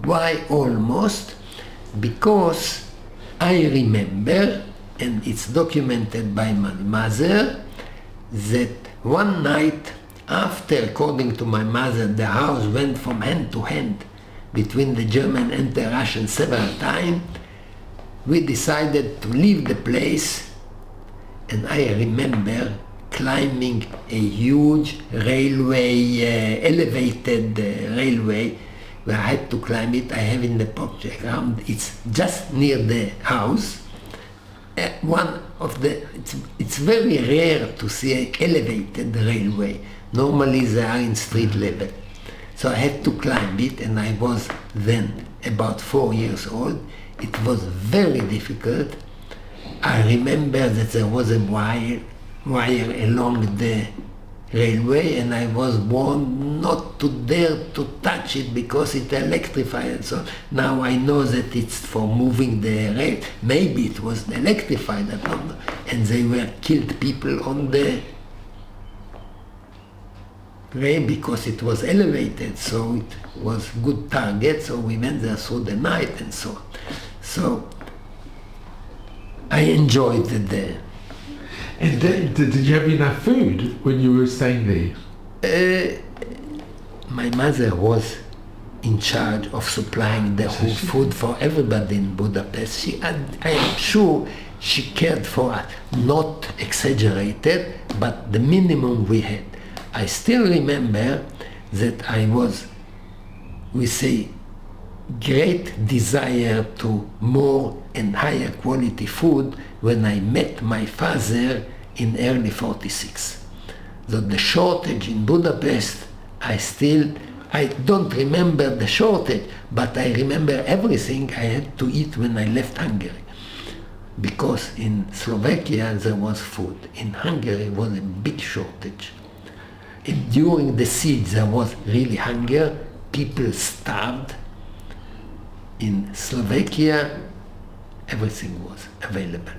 Why almost? Because I remember, and it's documented by my mother, that one night after, according to my mother, the house went from hand to hand between the German and the Russian several times, we decided to leave the place, and I remember climbing a huge railway, elevated railway, where I had to climb it. I have in the program, it's just near the house. It's very rare to see an elevated railway. Normally they are in street level. So I had to climb it, and I was then about 4 years old. It was very difficult. I remember that there was a wire along the railway, and I was warned not to dare to touch it because it electrified. So now I know that it's for moving the rail. Maybe it was electrified, I don't know. And they were killed people on the rail because it was elevated, so it was good target. So we went there through the night and so on. So I enjoyed the day. And did you have enough food when you were staying there? My mother was in charge of supplying the whole food for everybody in Budapest. I am sure she cared for us, not exaggerated, but the minimum we had. I still remember that I was, we say, great desire to more and higher quality food when I met my father in early 46. So the shortage in Budapest, I don't remember the shortage, but I remember everything I had to eat when I left Hungary. Because in Slovakia there was food, in Hungary was a big shortage. And during the siege there was really hunger, people starved. In Slovakia, everything was available.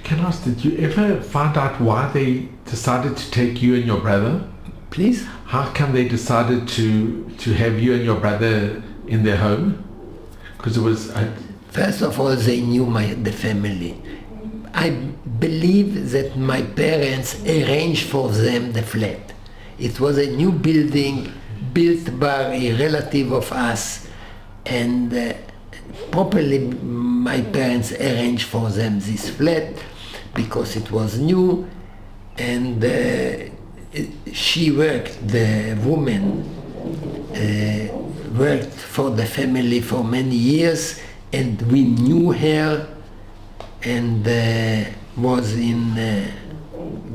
Can I ask, did you ever find out why they decided to take you and your brother? Please? How come they decided to have you and your brother in their home? Because it was... First of all, they knew the family. I believe that my parents arranged for them the flat. It was a new building built by a relative of us, and properly my parents arranged for them this flat because it was new, and she worked, the woman worked for the family for many years, and we knew her and was in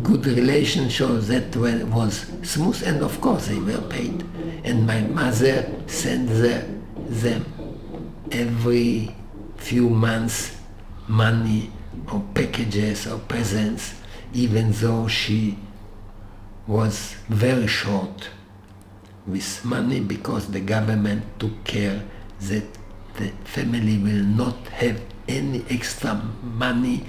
good relationship that was smooth, and of course they were paid. And my mother sent them every few months money or packages or presents, even though she was very short with money because the government took care that the family will not have any extra money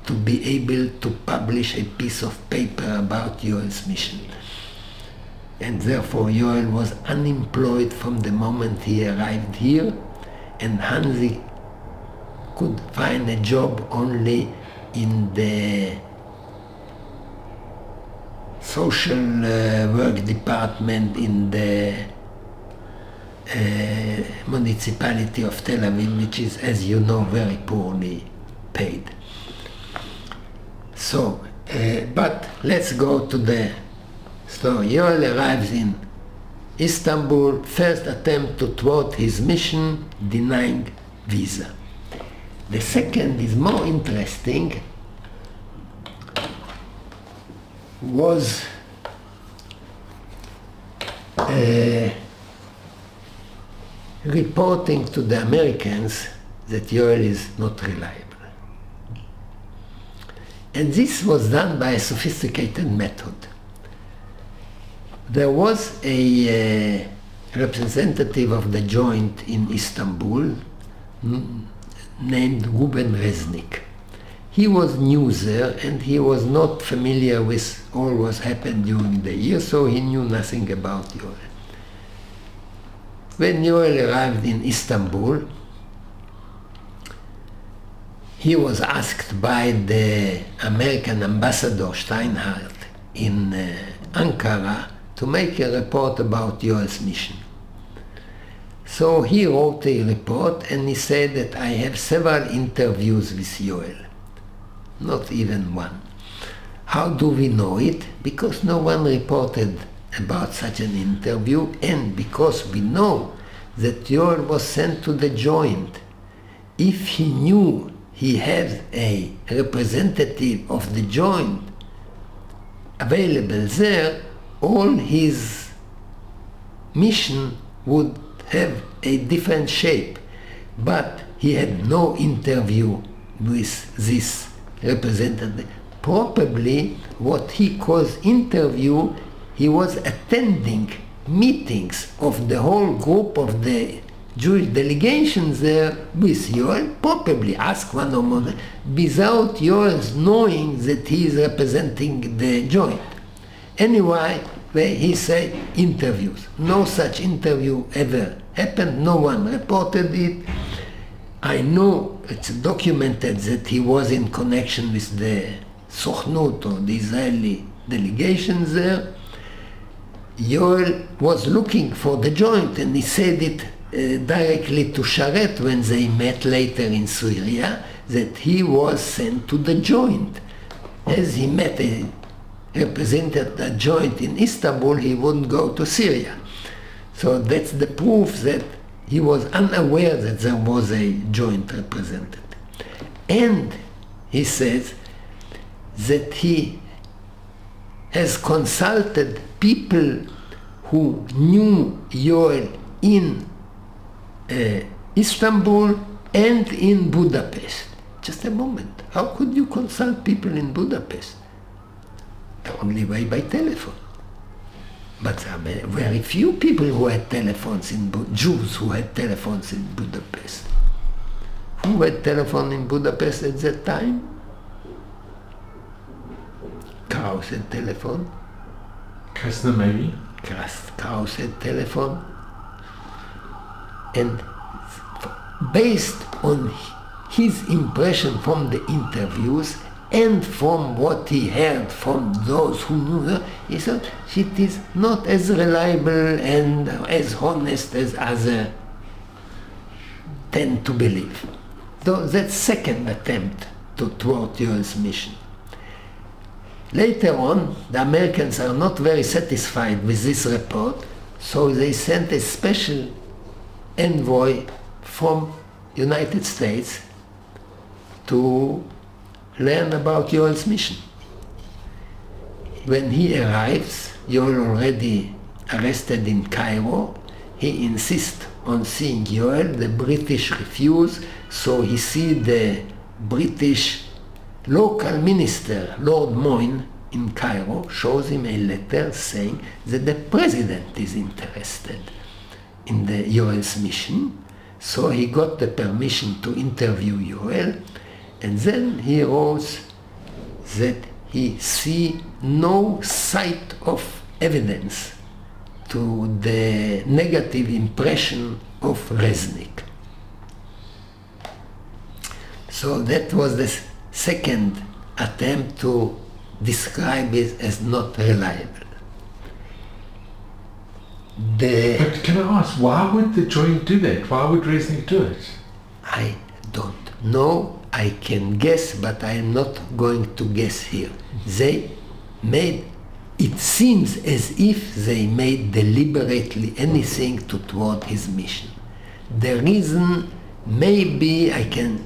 to be able to publish a piece of paper about Yoel's mission. And therefore Yoel was unemployed from the moment he arrived here, and Hansi could find a job only in the social work department in the municipality of Tel Aviv, which is, as you know, very poorly paid. So, but let's go to the story. Yoel arrives in Istanbul, first attempt to thwart his mission, denying visa. The second is more interesting, was reporting to the Americans that Yoel is not reliable. And this was done by a sophisticated method. There was a representative of the joint in Istanbul named Ruben Reznik. He was new there, and he was not familiar with all what happened during the year, so he knew nothing about Yoel. When Yoel arrived in Istanbul, he was asked by the American ambassador Steinhardt in Ankara to make a report about Yoel's mission. So he wrote a report and he said that I have several interviews with Yoel, not even one. How do we know it? Because no one reported about such an interview, and because we know that Yoel was sent to the joint. If he knew he had a representative of the joint available there, all his mission would have a different shape. But he had no interview with this representative. Probably what he calls interview, he was attending meetings of the whole group of the Jewish delegations there with Yoel, probably ask one or more, without Yoel's knowing that he is representing the joint. Anyway, he said interviews. No such interview ever happened, no one reported it. I know it's documented that he was in connection with the Sochnut or the Israeli delegations there. Yoel was looking for the joint and he said it directly to Sharet when they met later in Syria, that he was sent to the joint. As he met represented a joint in Istanbul, he wouldn't go to Syria. So that's the proof that he was unaware that there was a joint representative. And he says that he has consulted people who knew Yoel in Istanbul and in Budapest. Just a moment. How could you consult people in Budapest? The only way by telephone. But there are very few people who had telephones Jews who had telephones in Budapest. Who had telephone in Budapest at that time? Kraus had telephone. Kastner maybe? Kraus had telephone. And based on his impression from the interviews and from what he heard from those who knew her, he thought it is not as reliable and as honest as others tend to believe. So that second attempt to thwart Yoel's mission. Later on, the Americans are not very satisfied with this report, so they sent a special envoy from United States to learn about Yoel's mission. When he arrives, Yoel already arrested in Cairo. He insists on seeing Yoel. The British refuse, so he sees the British local minister, Lord Moyne, in Cairo, shows him a letter saying that the president is interested in the Yoel's mission. So he got the permission to interview Yoel, and then he wrote that he see no sight of evidence to the negative impression of Reznik. So that was the second attempt to describe it as not reliable. But can I ask, why would the joint do that? Why would Reznik do it? I don't know. I can guess, but I am not going to guess here. They made, it seems as if they made deliberately anything to thwart his mission. The reason, maybe I can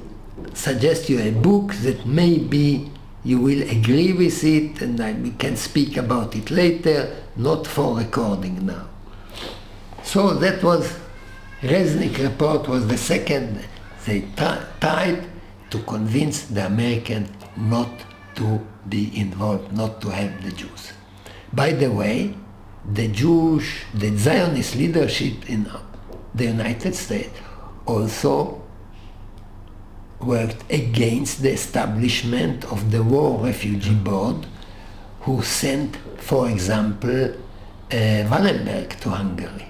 suggest you a book that maybe you will agree with it, and we can speak about it later, not for recording now. So that was, Reznik report was the second. They tried to convince the Americans not to be involved, not to help the Jews. By the way, the Zionist leadership in the United States also worked against the establishment of the War Refugee Board, who sent, for example, Wallenberg to Hungary.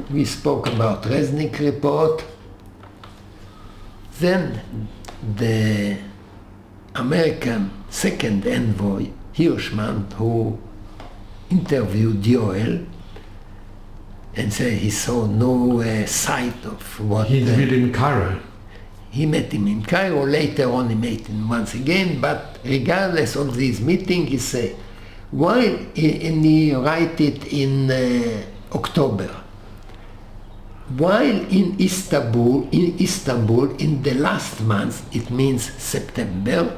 We spoke about Resnick report. Then the American second envoy, Hirschman, who interviewed Yoel and said he saw no sight of what... He interviewed him in Cairo. He met him in Cairo. Later on he met him once again, but regardless of this meeting, he said, while he write it in October, while in Istanbul in the last month, it means September,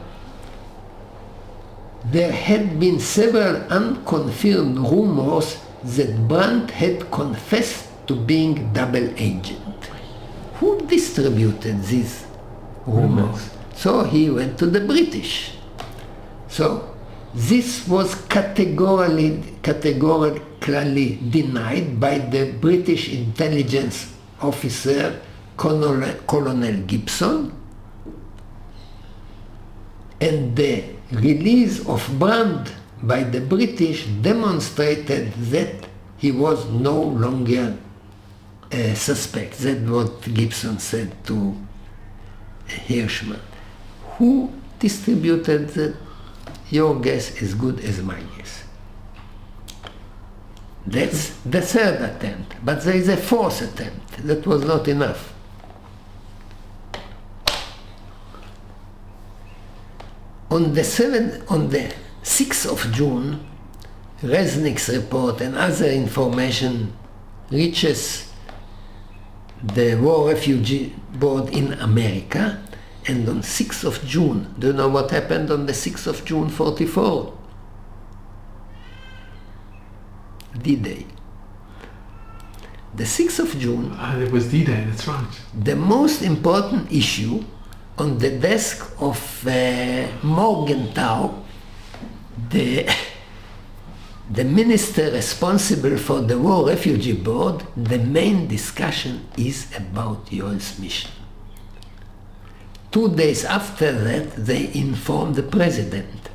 there had been several unconfirmed rumors that Brandt had confessed to being double agent. Who distributed these rumors? So he went to the British. So this was categorically denied by the British intelligence officer Colonel Gibson, and the release of Brandt by the British demonstrated that he was no longer a suspect. That's what Gibson said to Hirschman. Who distributed that? Your guess is good as my guess. That's the third attempt, but there is a fourth attempt. That was not enough. On the 6th of June, Resnick's report and other information reaches the War Refugee Board in America, and on 6th of June, do you know what happened on the 6th of June 44? D-Day. The 6th of June... it was D-Day, that's right. The most important issue on the desk of Morgenthau, the minister responsible for the War Refugee Board, the main discussion is about Yoel's mission. 2 days after that, they informed the president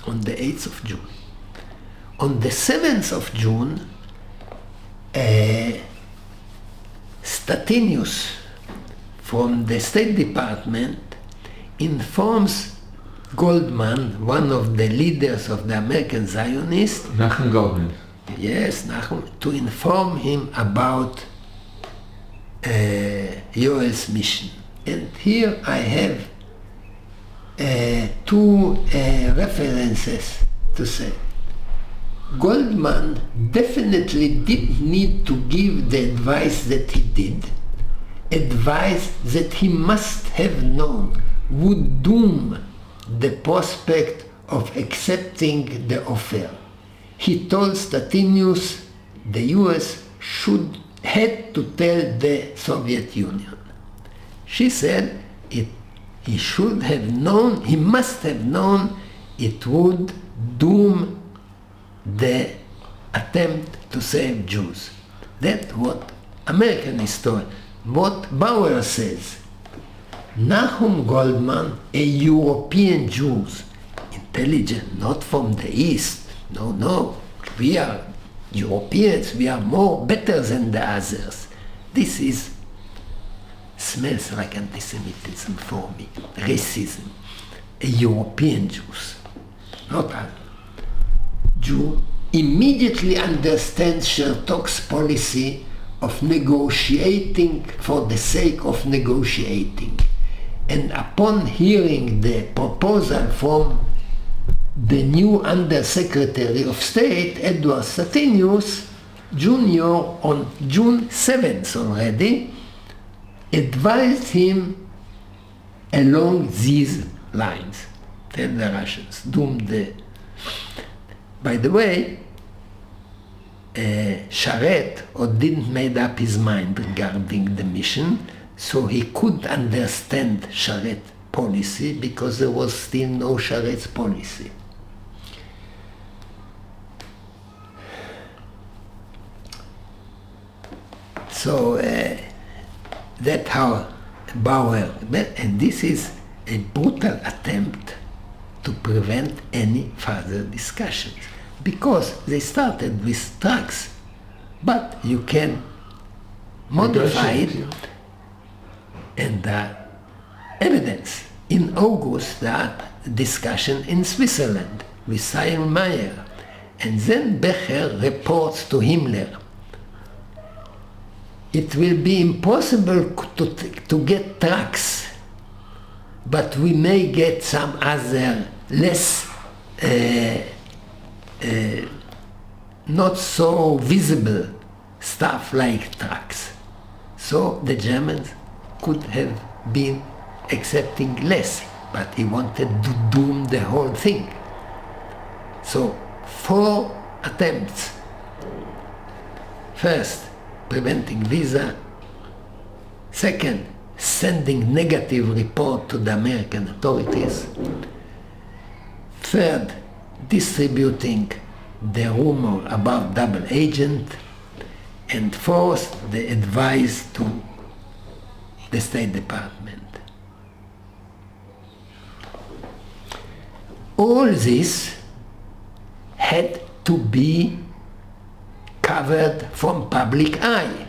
on the 8th of June. On the 7th of June, Statinius from the State Department informs Goldman, one of the leaders of the American Zionists, Nachum Goldman. Yes, Nachum, to inform him about Yoel's mission. And here I have two references to say. Goldman definitely did need to give the advice that he did, advice that he must have known would doom the prospect of accepting the offer. He told Statinius the US had to tell the Soviet Union. She said he must have known it would doom the attempt to save Jews. That's what American historian, what Bauer says. Nachum Goldman, a European Jew, intelligent, not from the East. No, we are Europeans, we are better than the others. This smells like anti-Semitism for me, racism. A European Jew, not a Jew, immediately understands Chertok's policy of negotiating for the sake of negotiating. And upon hearing the proposal from the new Under-Secretary of State, Edward Statinius, Jr., on June 7th already, advised him along these lines. Tell the Russians, doom the... By the way, Sharet didn't made up his mind regarding the mission, so he could understand Sharet policy because there was still no Sharet's policy. So that's how Bauer, and this is a brutal attempt to prevent any further discussions, because they started with trucks, but you can modified, Negotiate, and evidence. In August, that discussion in Switzerland with Seilmeyer, and then Becher reports to Himmler. It will be impossible to get trucks, but we may get some other less not so visible stuff like trucks. So the Germans could have been accepting less, but he wanted to doom the whole thing. So 4 attempts. First, preventing visa. Second, sending negative report to the American authorities. Third, distributing the rumor about double agent. And fourth, the advice to the State Department. All this had to be covered from public eye.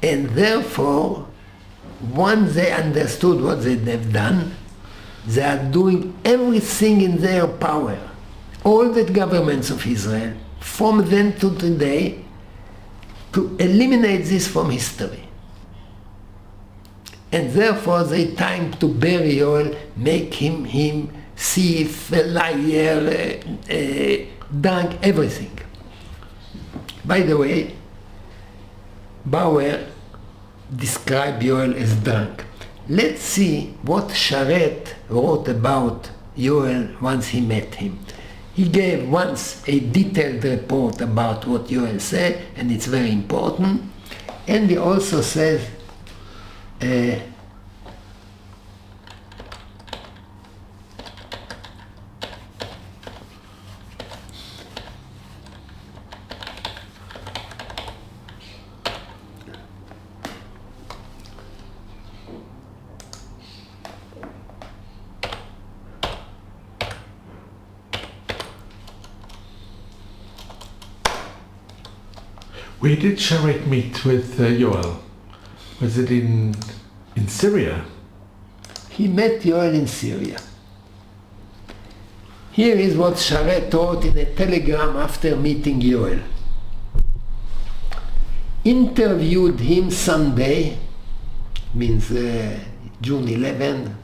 And therefore, once they understood what they have done, they are doing everything in their power. All the governments of Israel, from then to today, to eliminate this from history. And therefore they time to bury Yoel, make him thief, a liar, drunk, everything. By the way, Bauer described Yoel as drunk. Let's see what Charette wrote about Yoel once he met him. He gave once a detailed report about what Yoel said, and it's very important. And he also says, Where did Charette meet with Yoel? Was it in Syria? he met Yoel in Syria. Here is what Charette wrote in a telegram after meeting Yoel. Interviewed him Sunday, means June 11,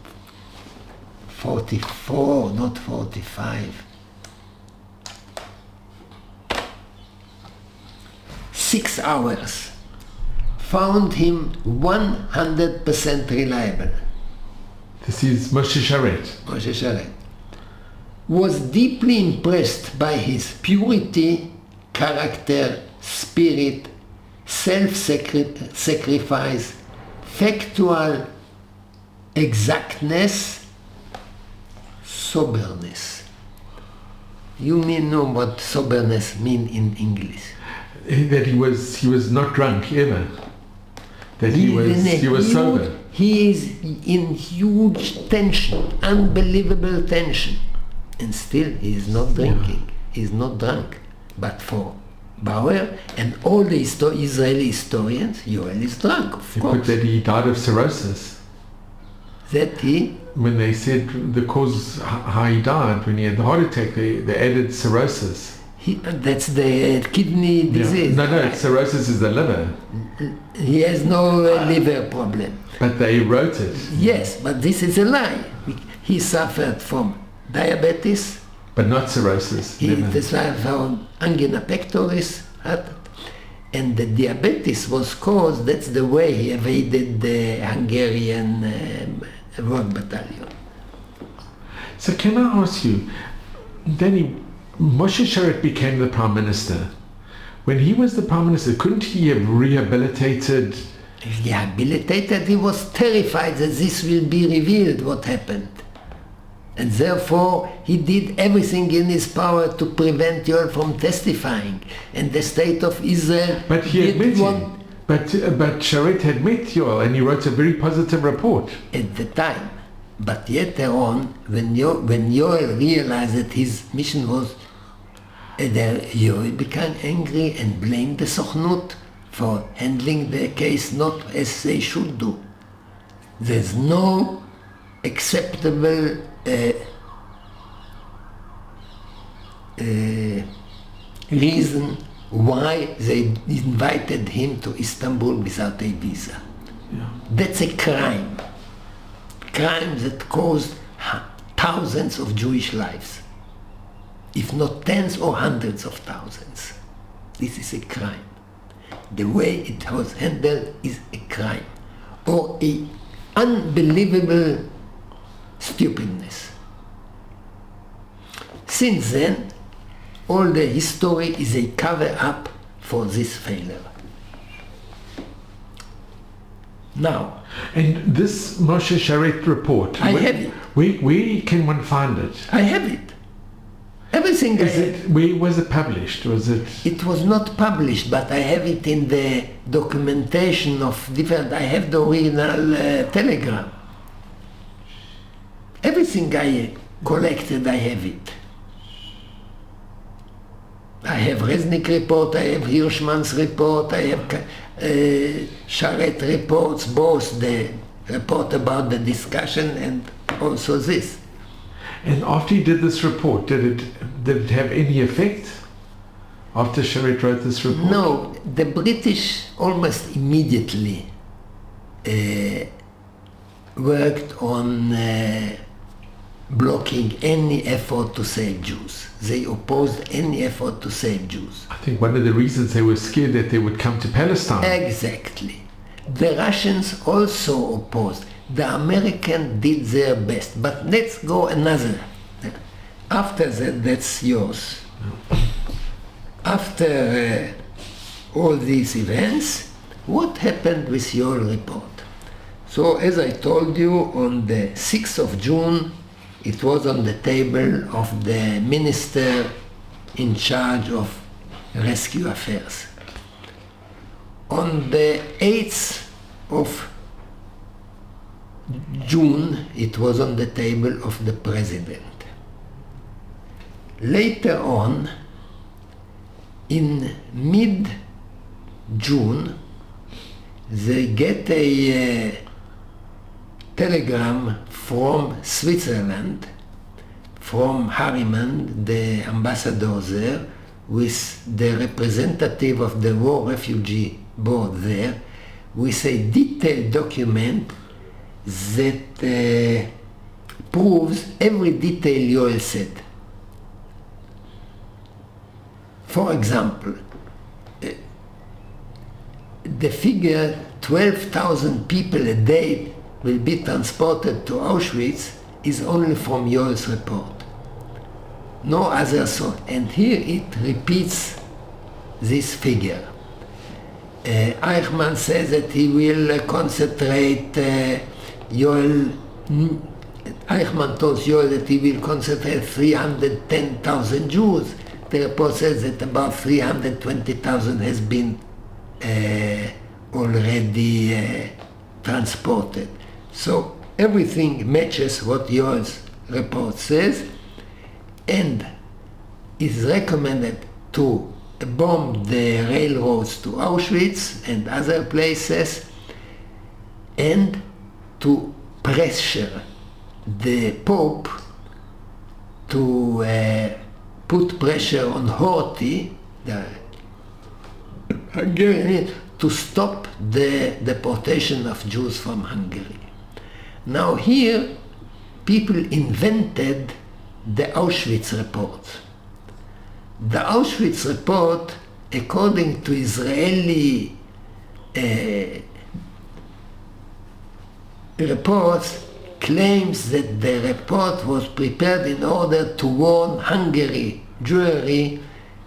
44, not 45. 6 hours. Found him 100% reliable. This is Moshe Charette. Moshe Charette was deeply impressed by his purity, character, spirit, self-sacrifice, factual exactness, soberness. You may know what soberness means in English. That he was not drunk ever. That he was sober. He is in huge tension, unbelievable tension, and still he is not drinking. He is not drunk. But for Bauer and all the Israeli historians, Yoel is drunk, of They course. put that he died of cirrhosis. That he, When they said the cause how he died, when he had the heart attack, they added cirrhosis. that's the kidney disease. No, cirrhosis is the liver. He has no liver problem. But they wrote it. Yes, but this is a lie. He suffered from diabetes. But not cirrhosis. He liver. suffered from angina pectoris. And the diabetes was caused, that's the way he evaded the Hungarian work battalion. So can I ask you, Danny, Moshe Charette became the Prime Minister. When he was the Prime Minister, couldn't he have rehabilitated? Rehabilitated, he was terrified that this will be revealed what happened. And therefore he did everything in his power to prevent Yoel from testifying. And the state of Israel But he admitted him. But Charette had met Yoel and he wrote a very positive report. at the time. But later on, when Yoel realized that his mission was, Yoel became angry and blamed the Sochnut for handling the case not as they should do. There's no acceptable reason why they invited him to Istanbul without a visa. Yeah. That's a crime. Crime that caused thousands of Jewish lives, if not tens or hundreds of thousands. This is a crime. The way it was handled is a crime, or a unbelievable stupidness. Since then, all the history is a cover-up for this failure. Now, And this Moshe Sharet report, I have it. where can one find it? I have it. Everything I have. Where was it published? Was it? It was not published, but I have it in the documentation of different. I have the original telegram. Everything I collected, I have it. I have Resnick report, I have Hirschman's report, I have Sharet reports, both the report about the discussion and also this. And after he did this report, did it have any effect? After Sharet wrote this report? No, the British almost immediately worked on blocking any effort to save Jews. They opposed any effort to save Jews. I think one of the reasons they were scared that they would come to Palestine. Exactly. The Russians also opposed. The Americans did their best. But let's go another. After that, that's yours. After all these events, what happened with your report? So, as I told you, on the 6th of June, it was on the table of the minister in charge of rescue affairs. On the 8th of June, it was on the table of the president. Later on, in mid-June, they get a telegram from Switzerland, from Harriman, the ambassador there, with the representative of the War Refugee Board there, with a detailed document that proves every detail Yoel said. For example, the figure 12,000 people a day will be transported to Auschwitz is only from Yoel's report. No other source. And here it repeats this figure. Eichmann says that he will concentrate Eichmann told Yoel that he will concentrate 310,000 Jews. The report says that about 320,000 has been already transported. So everything matches what Yoel's report says, and is recommended to bomb the railroads to Auschwitz and other places, and to pressure the Pope to put pressure on Horthy, the Hungarian, to stop the deportation of Jews from Hungary. Now here, people invented the Auschwitz report. The Auschwitz report, according to Israeli reports, claims that the report was prepared in order to warn Hungary, Jewry,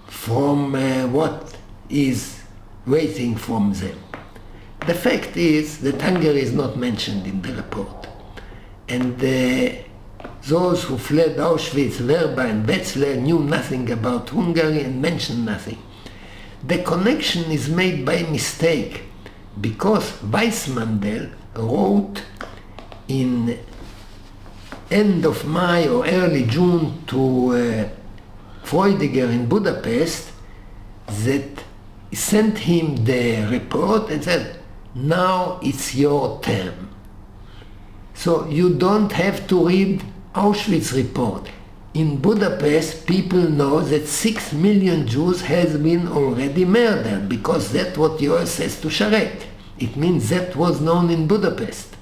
from what is waiting from them. The fact is that Hungary is not mentioned in the report. And those who fled Auschwitz, Verba and Wetzlar, knew nothing about Hungary and mentioned nothing. The connection is made by mistake, because Weissmandel wrote in end of May or early June to Freudiger in Budapest that sent him the report and said, now it's your turn. So you don't have to read Auschwitz report. In Budapest, people know that 6 million Jews has been already murdered, because that's what US says to Sharet. It means that was known in Budapest.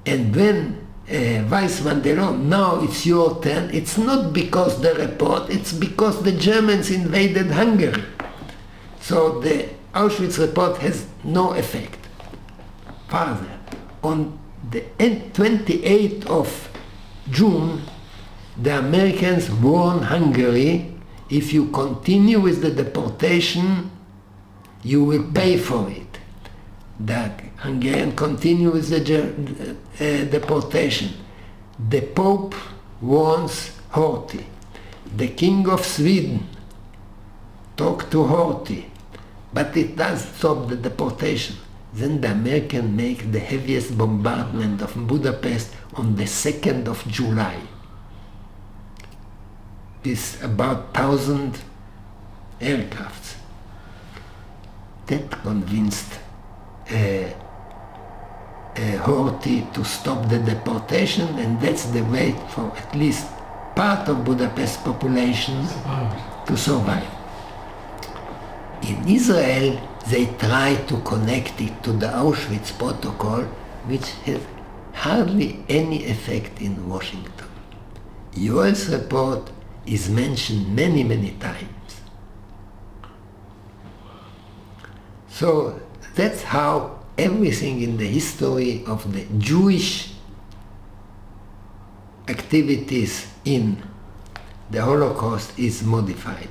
And when Weizmann, now it's your turn, it's not because the report, it's because the Germans invaded Hungary. So the Auschwitz report has no effect. Further, on the 28th of June, the Americans warned Hungary, if you continue with the deportation, you will pay for it. The Hungarians continue with the deportation. The Pope warns Horthy. The King of Sweden talked to Horthy, but it does stop the deportation. Then the Americans make the heaviest bombardment of Budapest on the 2nd of July. With about 1,000 aircrafts. That convinced Horthy to stop the deportation, and that's the way for at least part of Budapest population to survive. In Israel, they try to connect it to the Auschwitz protocol, which has hardly any effect in Washington. Yoel's report is mentioned many, many times. So that's how everything in the history of the Jewish activities in the Holocaust is modified.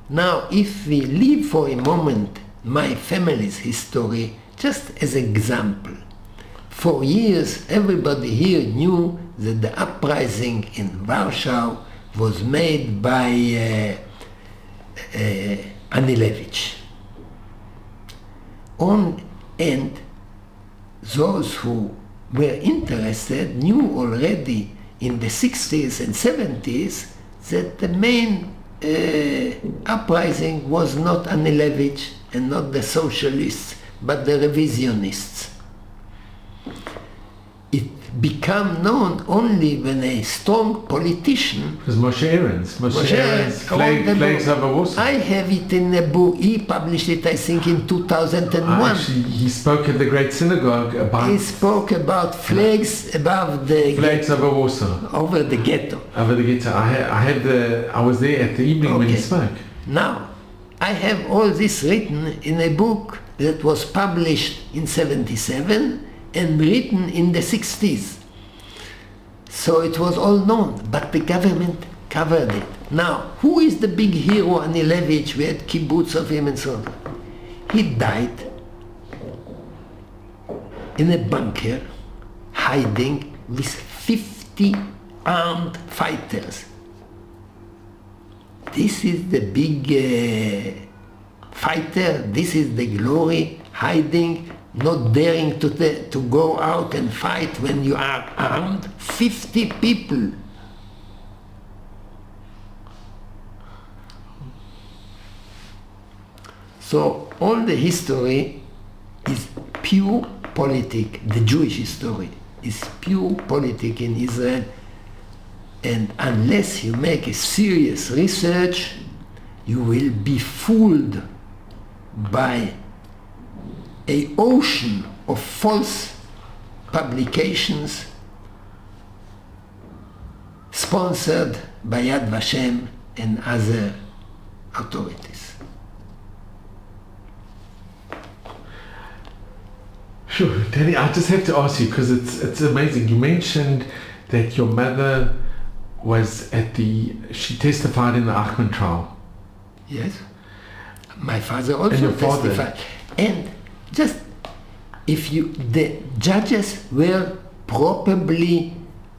Now, if we leave for a moment my family's history, just as an example, for years everybody here knew that the uprising in Warsaw was made by Anilevich. And those who were interested knew already in the 60s and 70s that the main uprising was not Anilevich and not the socialists, but the revisionists. It became known only when a strong politician... Because Moshe Ahrens, Flags over Warsaw. I have it in a book. He published it, I think, in 2001. Actually, he spoke at the Great Synagogue about... He spoke about flags above the... Flags over Warsaw. Over the ghetto. Over the ghetto. I was there at the evening when he spoke. Now, I have all this written in a book that was published in 1977 and written in the 60s. So it was all known, but the government covered it. Now, who is the big hero, Anilevich? We had kibbutz of him and so on. He died in a bunker, hiding with 50 armed fighters. This is the big fighter, this is the glory, hiding, not daring to go out and fight when you are armed. 50 people. So all the history is pure politic. The Jewish history is pure politic in Israel. And unless you make a serious research, you will be fooled by an ocean of false publications sponsored by Yad Vashem and other authorities. Sure, Danny, I just have to ask you, because it's amazing. You mentioned that your mother was she testified in the Achman trial. Yes. My father also and your father. testified. And just, the judges were probably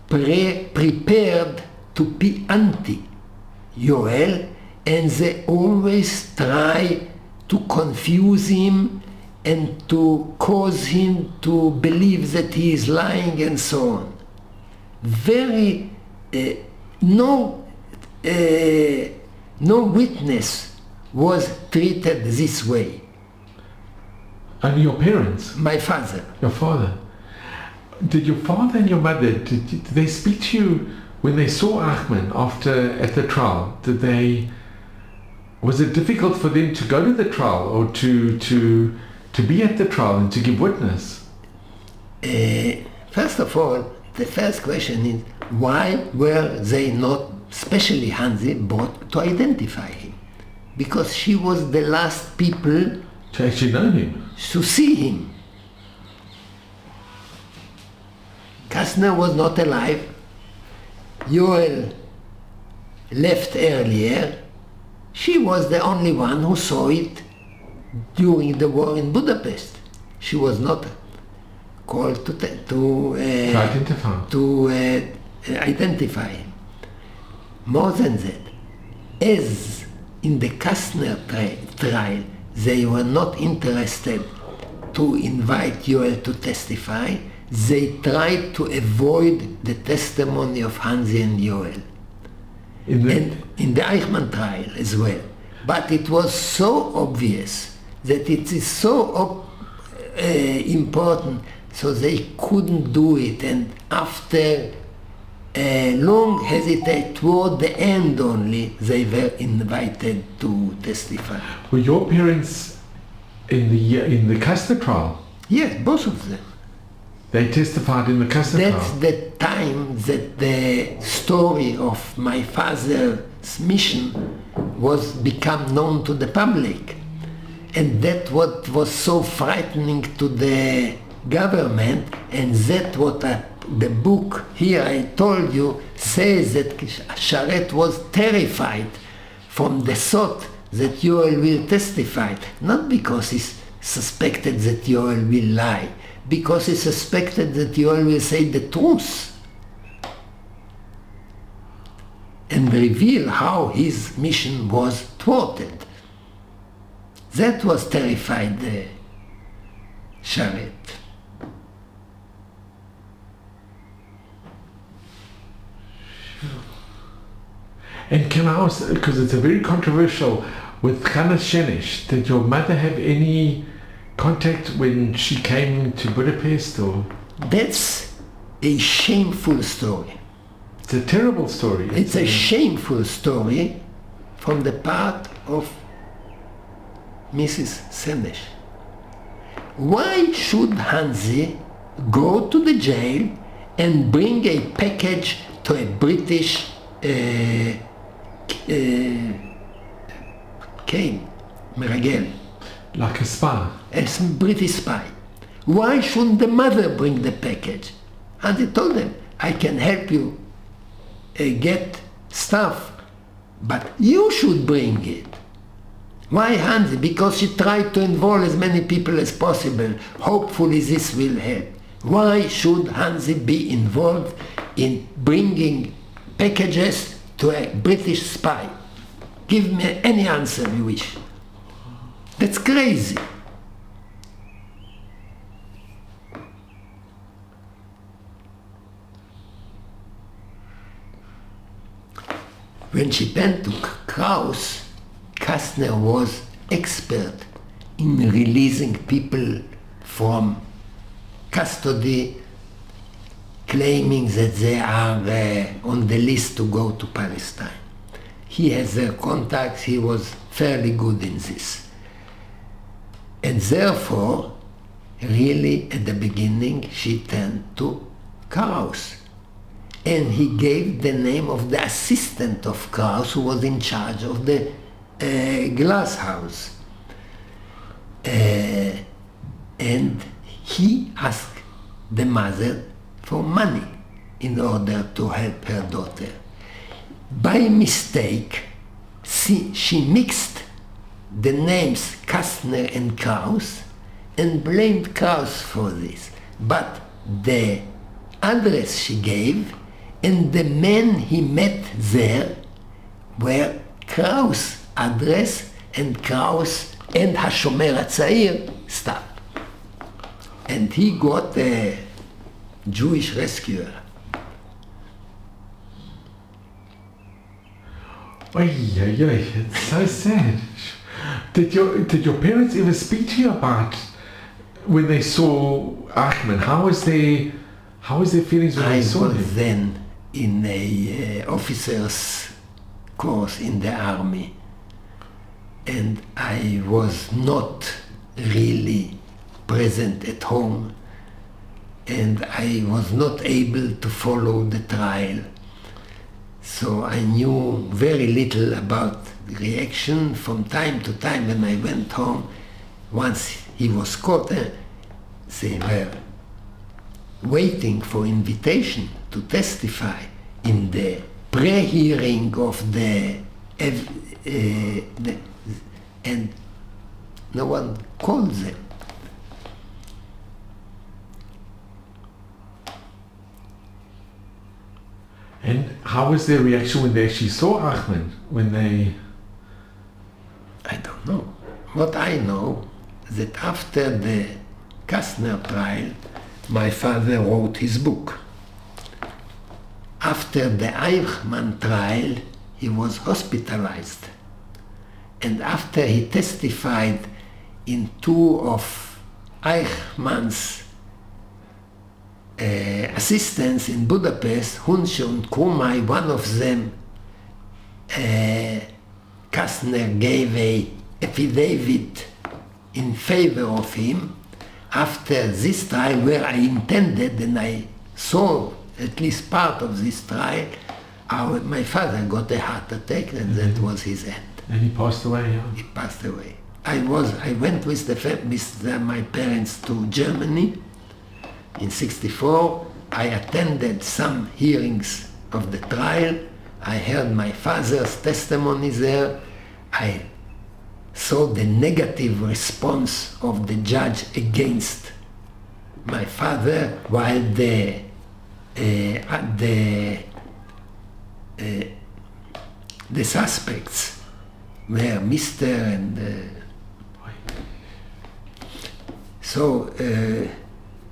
prepared to be anti-Yoel, and they always try to confuse him and to cause him to believe that he is lying and so on. No witness was treated this way. Only your parents? My father. Your father? Did your father and your mother, did they speak to you when they saw Ahmed at the trial? Was it difficult for them to go to the trial or to be at the trial and to give witness? First of all, the first question is, why were they not, especially Hansi, brought to identify him? Because she was the last people to actually know him, to see him. Kastner was not alive. Yoel left earlier. She was the only one who saw it during the war in Budapest. She was not called to identify him. More than that, as in the Kastner trial, they were not interested to invite Yoel to testify. They tried to avoid the testimony of Hansi and Yoel. And in the Eichmann trial as well. But it was so obvious that it is so important, so they couldn't do it. And after long hesitate, toward the end only, they were invited to testify. Were your parents in the Kastner trial? Yes, both of them. They testified in the Kastner trial? That's the time that the story of my father's mission was become known to the public. And that what was so frightening to the government, and that what the book here I told you says that Sharet was terrified from the thought that Yoel will testify, not because he suspected that Yoel will lie, because he suspected that Yoel will say the truth and reveal how his mission was thwarted. That was terrified Sharet. And can I ask, because it's a very controversial, with Chana Shenesh, did your mother have any contact when she came to Budapest? Or? That's a shameful story. It's a terrible story. It's a shameful story from the part of Mrs. Shenesh. Why should Hansi go to the jail and bring a package to a British Meragel? Like a spy? A British spy. Why shouldn't the mother bring the package? Hansi told them, I can help you get stuff, but you should bring it. Why Hansi? Because she tried to involve as many people as possible. Hopefully this will help. Why should Hansi be involved in bringing packages to a British spy? Give me any answer you wish. That's crazy. When she went to Kraus, Kastner was expert in releasing people from custody, claiming that they are on the list to go to Palestine. He has their contacts, he was fairly good in this. And therefore, really at the beginning, she turned to Kraus. And he gave the name of the assistant of Kraus, who was in charge of the glass house. And he asked the mother for money in order to help her daughter. By mistake, she mixed the names Kastner and Kraus and blamed Kraus for this. But the address she gave and the men he met there were Kraus' address and Kraus and HaShomer HaTzair stuff. And he got a Jewish rescuer. Oy, oy, oy, it's so sad. Did your parents ever speak to you about when they saw Ahmed? How was their feelings when I they saw was him? then in a officer's course in the army, and I was not really present at home, and I was not able to follow the trial. So I knew very little about the reaction. From time to time when I went home, once he was caught, they were waiting for invitation to testify in the pre-hearing of and no one called them. And how was their reaction when they actually saw Ahmed? I don't know. What I know is that after the Kastner trial, my father wrote his book. After the Eichmann trial, he was hospitalized. And after he testified in two of Eichmann's assistants in Budapest, Hansi and Krumai, one of them, Kastner gave a affidavit in favor of him. After this trial, where I intended and I saw at least part of this trial, my father got a heart attack, and that was his end. And he passed away, yeah. He passed away. I went with my parents to Germany in '64. I attended some hearings of the trial. I heard my father's testimony there. I saw the negative response of the judge against my father, while the suspects were Mr. and so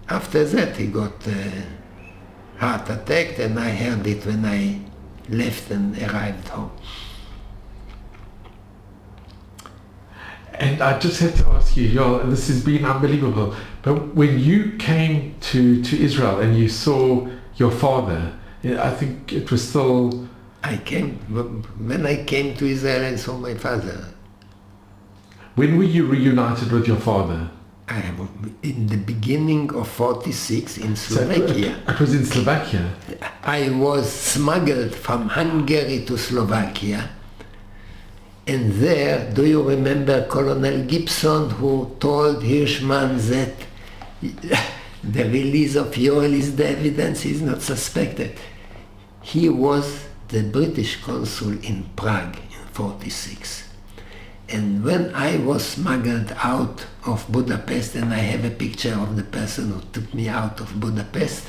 after that he got heart attack, and I heard it when I left and arrived home. And I just had to ask you, Yoel, this has been unbelievable, but when you came to Israel and you saw your father, I think it was still... When I came to Israel and saw my father. When were you reunited with your father? In the beginning of '46 in Slovakia. So it was in Slovakia? I was smuggled from Hungary to Slovakia. And there, do you remember Colonel Gibson, who told Hirschman that the release of Yoel is the evidence, he is not suspected? He was the British consul in Prague in '46. And when I was smuggled out of Budapest, and I have a picture of the person who took me out of Budapest.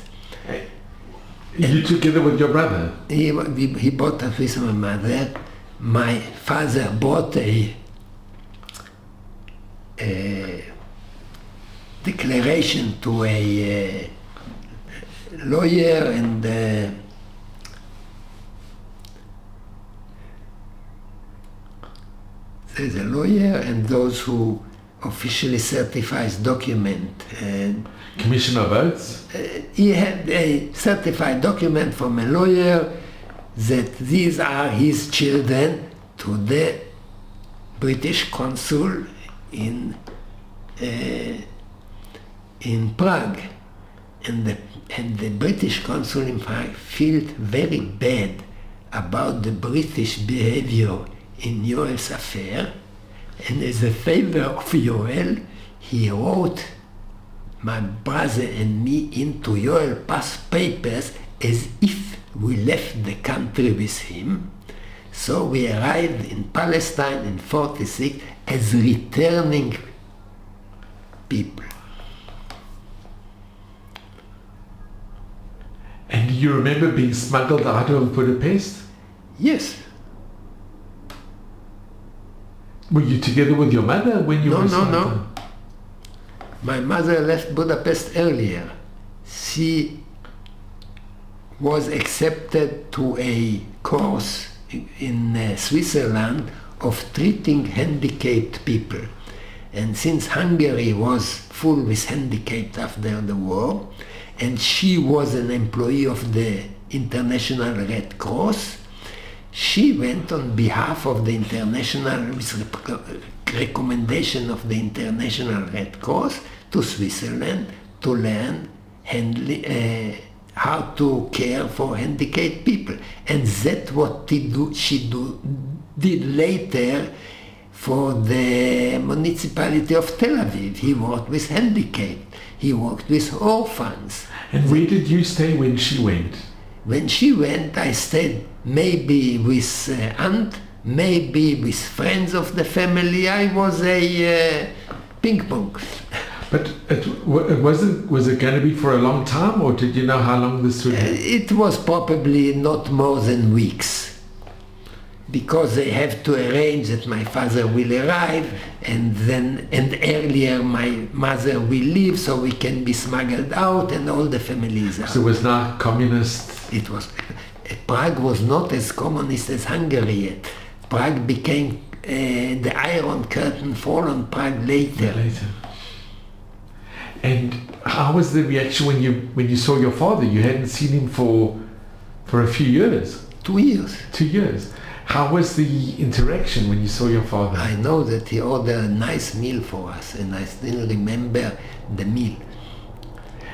You together with your brother? He bought us with my mother. My father bought a declaration to a lawyer, and there's a lawyer and those who officially certifies document. Commissioner of Oaths? He had a certified document from a lawyer that these are his children to the British consul in Prague. And the British consul in Prague felt very bad about the British behavior in Yoel's affair, and as a favor of Yoel, he wrote my brother and me into Yoel past papers as if we left the country with him. So we arrived in Palestine in '46 as returning people. And do you remember being smuggled out of Budapest? Yes. Were you together with your mother when you were smuggled? No. My mother left Budapest earlier. She was accepted to a course in Switzerland of treating handicapped people. And since Hungary was full with handicapped after the war, and she was an employee of the International Red Cross, she went on behalf of the International, with recommendation of the International Red Cross, to Switzerland to learn how to care for handicapped people. And that's what she did later for the municipality of Tel Aviv. He worked with handicapped, he worked with orphans. And where did you stay when she went? When she went, I stayed maybe with aunt, maybe with friends of the family. I was a ping pong. But was it going to be for a long time, or did you know how long this would be? It was probably not more than weeks, because they have to arrange that my father will arrive, and earlier my mother will leave, so we can be smuggled out, and all the families out. So it was not communist? It was. Prague was not as communist as Hungary yet. Prague became the Iron Curtain fall on Prague later. And how was the reaction when you saw your father? You hadn't seen him for a few years. 2 years. 2 years. How was the interaction when you saw your father? I know that he ordered a nice meal for us, and I still remember the meal.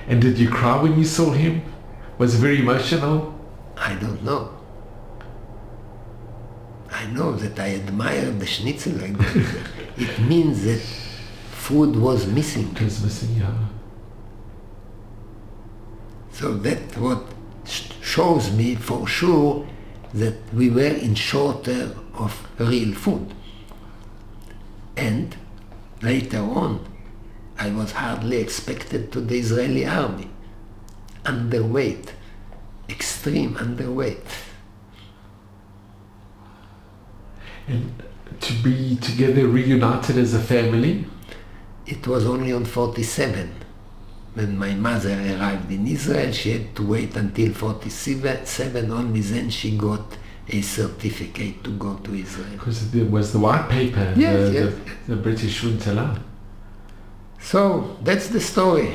And did you cry when you saw him? Was it very emotional? I don't know. I know that I admired the schnitzel like that. It means that food was missing. It was missing, yeah. So that's what shows me for sure that we were in shortage of real food. And later on, I was hardly expected to the Israeli army. Underweight, extreme underweight. And to be together reunited as a family? It was only on 47. When my mother arrived in Israel, she had to wait until 47, only then she got a certificate to go to Israel. Because there was the white paper, yes. The British wouldn't allow. So that's the story.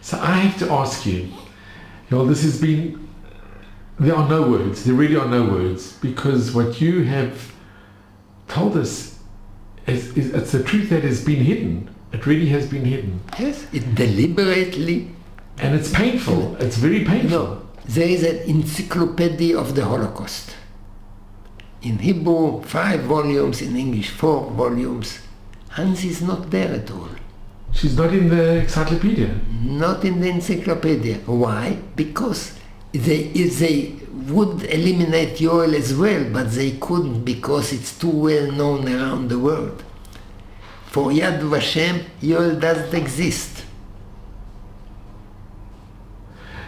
So I have to ask you, this has been, there are no words, there really are no words, because what you have told us it's the truth that has been hidden. It really has been hidden. Yes, it deliberately. And it's painful. It's very painful. No, there is an encyclopedia of the Holocaust. In Hebrew, 5 volumes, in English, 4 volumes. Hansi is not there at all. She's not in the encyclopedia? Not in the encyclopedia. Why? Because they would eliminate Yoel as well, but they couldn't because it's too well known around the world. For Yad Vashem, Yoel doesn't exist.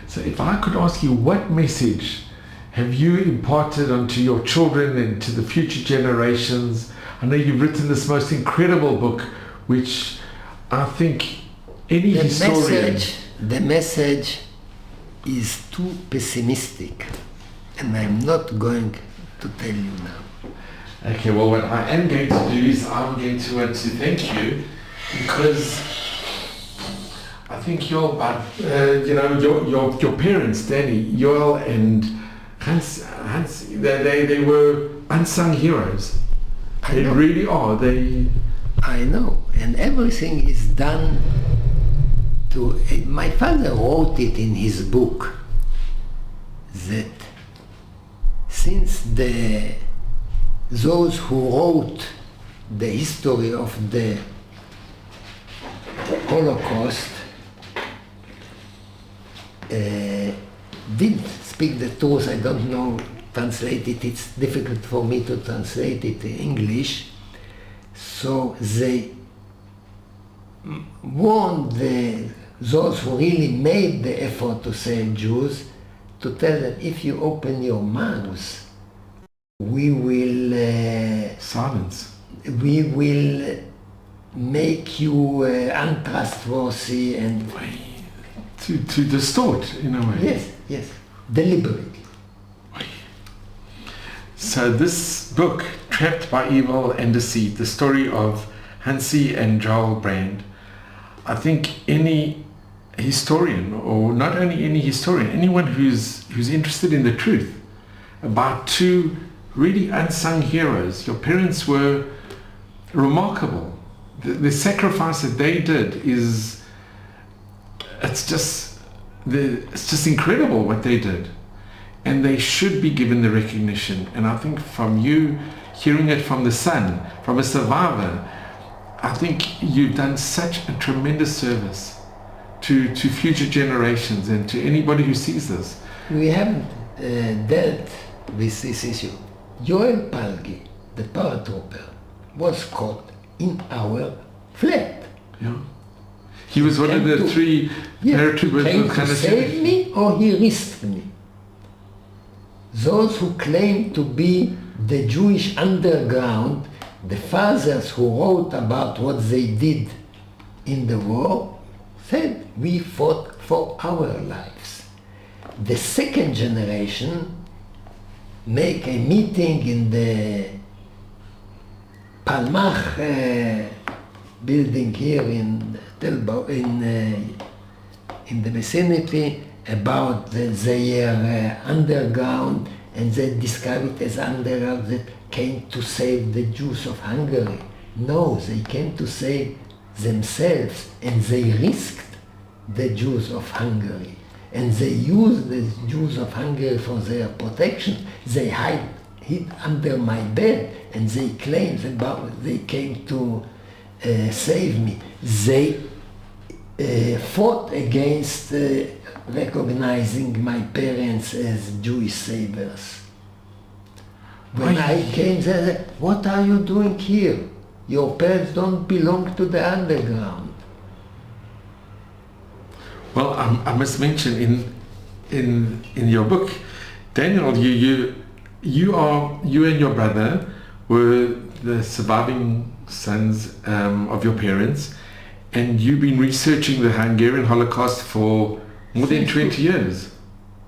So if I could ask you, what message have you imparted onto your children and to the future generations? I know you've written this most incredible book, which I think any historian... The message is too pessimistic, and I'm not going to tell you now. Okay, well, what I am going to do is I'm going to want to thank you, because I think your parents, Danny, Yoel and Hans, they were unsung heroes. They really are. I know, and everything is done to... My father wrote it in his book that since those who wrote the history of the Holocaust did speak the truth, I don't know, translate it, it's difficult for me to translate it in English, so they warned those who really made the effort to save Jews to tell them, if you open your mouths, we will... silence. We will make you untrustworthy and... To distort, in a way. Yes, deliberately. So this book, Trapped by Evil and Deceit, the story of Hansi and Joel Brand, I think any historian, or not only any historian, anyone who's interested in the truth about two really unsung heroes. Your parents were remarkable. The sacrifice that they did it's just incredible what they did, and they should be given the recognition. And I think from you hearing it from the son, from a survivor, I think you've done such a tremendous service to future generations and to anybody who sees this. We haven't dealt with this issue. Joel Palgi, the paratrooper, was caught in our flat. Yeah. He was one of the three paratroopers who came to save me, or he risked me. Those who claim to be the Jewish underground, the fathers who wrote about what they did in the war, said we fought for our lives. The second generation make a meeting in the Palmach building here in the vicinity about their underground, and they describe it as underground that came to save the Jews of Hungary. No, they came to save themselves, and they risked the Jews of Hungary. And they used the Jews of Hungary for their protection. They hid under my bed, and they claimed they came to save me. They fought against recognizing my parents as Jewish saviors. When I came there, what are you doing here? Your parents don't belong to the underground. Well, I must mention in your book, Daniel, you and your brother were the surviving sons of your parents, and you've been researching the Hungarian Holocaust for more than 20 years.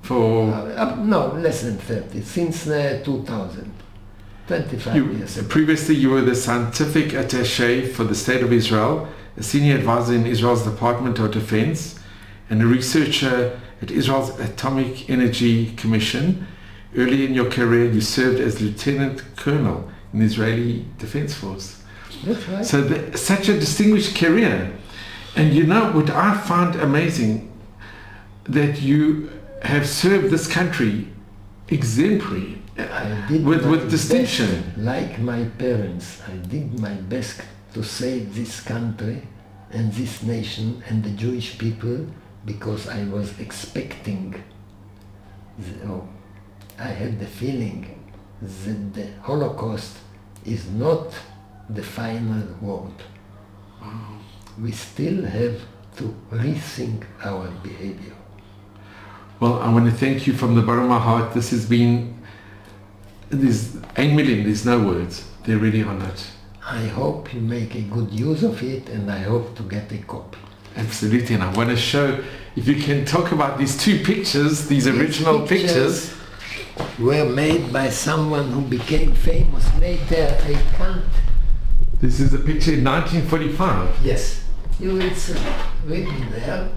No, less than 30, since 2000, 25 years ago. Previously, you were the scientific attaché for the State of Israel, a senior advisor in Israel's Department of Defense, and a researcher at Israel's Atomic Energy Commission. Early in your career, you served as Lieutenant Colonel in the Israeli Defense Force. That's right. So such a distinguished career. And you know what I found amazing, that you have served this country exemplary, with distinction. Best, like my parents, I did my best to save this country and this nation and the Jewish people, because I was expecting, I had the feeling that the Holocaust is not the final word. We still have to rethink our behavior. Well, I want to thank you from the bottom of my heart. This has been, there's 8 million, there's no words. They really are not. I hope you make a good use of it, and I hope to get a copy. Absolutely, and I want to show, if you can talk about these two pictures, these original pictures were made by someone who became famous later. I can't. This is a picture in 1945. Yes, it's written there.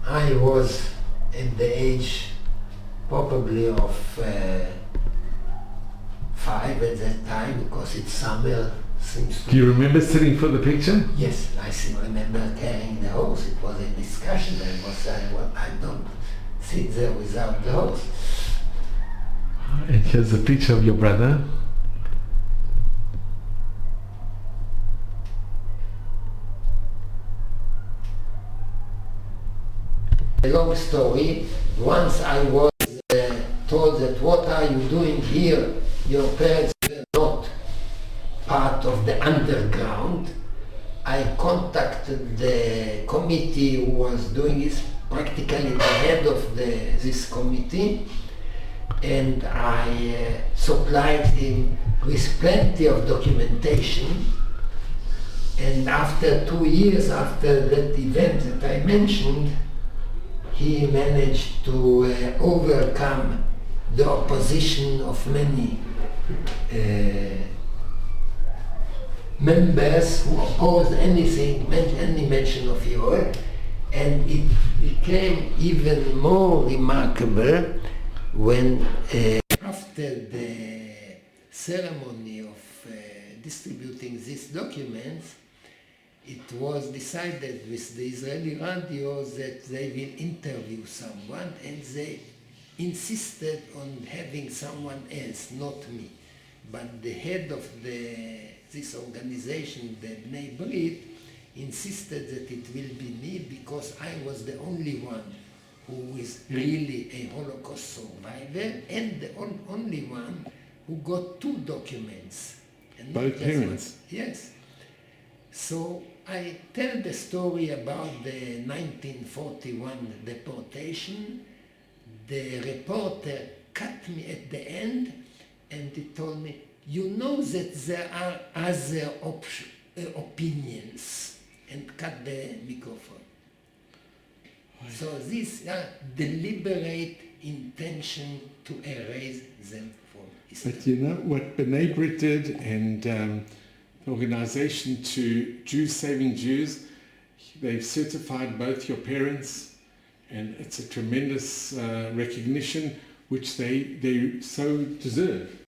I was at the age probably of 5 at that time, because it's summer. Do you remember sitting for the picture? Yes, I still remember carrying the hose. It was a discussion. I don't sit there without the hose. And here's a picture of your brother. A long story. Once I was told that, what are you doing here? Your parents were not part of the underground. I contacted the committee who was doing this, practically the head of this committee, and I supplied him with plenty of documentation. And after 2 years after that event that I mentioned, he managed to overcome the opposition of many members who opposed anything, any mention of Yoel, and it became even more remarkable when after the ceremony of distributing these documents, it was decided with the Israeli radio that they will interview someone, and they insisted on having someone else, not me. But the head of this organization, the Bnei Brit, insisted that it will be me because I was the only one who is really a Holocaust survivor and the only one who got 2 documents. And both parents? Yes. So I tell the story about the 1941 deportation. The reporter cut me at the end and he told me, you know that there are other opinions, and cut the microphone. So this deliberate intention to erase them from history. But you know what B'nai Brit did, and the organization to Jews Saving Jews, they've certified both your parents, and it's a tremendous recognition which they so deserve.